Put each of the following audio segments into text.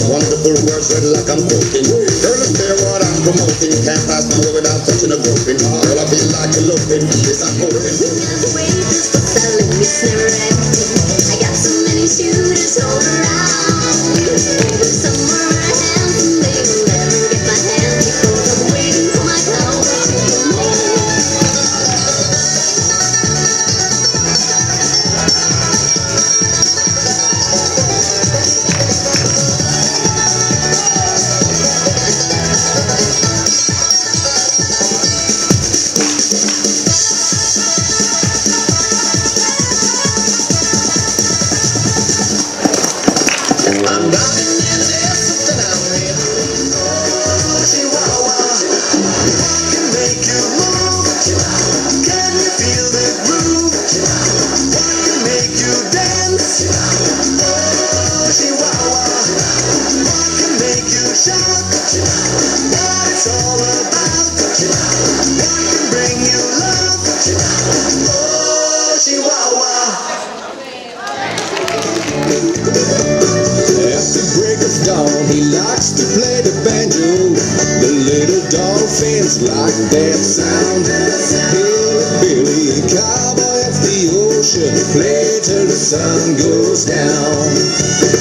Wonderful words read like I'm quoting. Girl, it's clear what I'm promoting. Can't pass my way without touching a groping. Girl, I feel like you're looking. Yes, I'm hoping. I got so many shooters all around. Some are handsome, they will never get my hand because I'm waiting for my power to come home. Like that sound, Billy, a cowboy of the ocean, play till the sun goes down.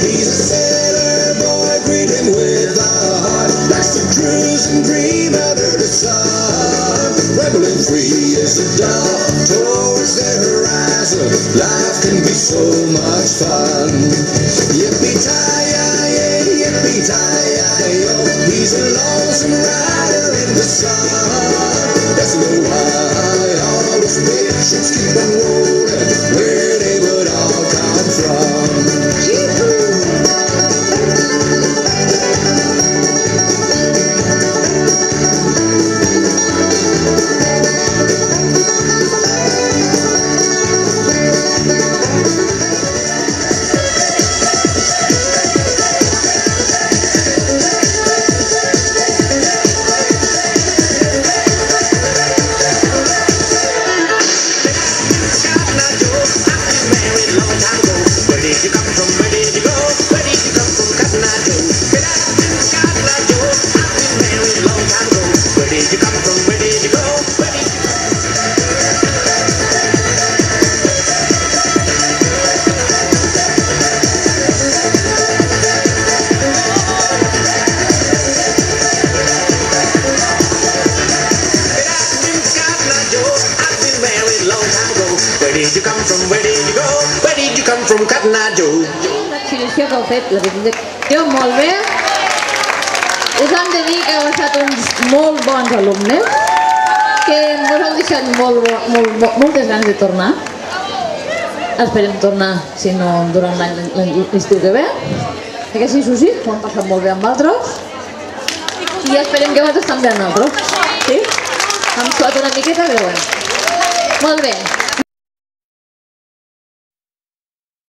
He's a sailor boy, greet him with a heart, likes to cruise and dream under the sun. Rebelling free as a dove towards the horizon, life can be so much fun. Yippee-ki-yay, yippee-ki-yay-yo, he's a lonesome rider in the sun. That's no why all those big ships keep on rolling, where they would all come from. L'exhibició que heu fet, la presentació, molt bé. Us hem de dir que heu estat uns molt bons alumnes, que ens heu deixat moltes ganes de tornar. Esperem tornar, si no, durant l'estiu que ve. Que sí, Susi, ho hem passat molt bé amb altres. I esperem que vosaltres també amb altres. Sí? Hem suat una miqueta, però bueno. Molt bé.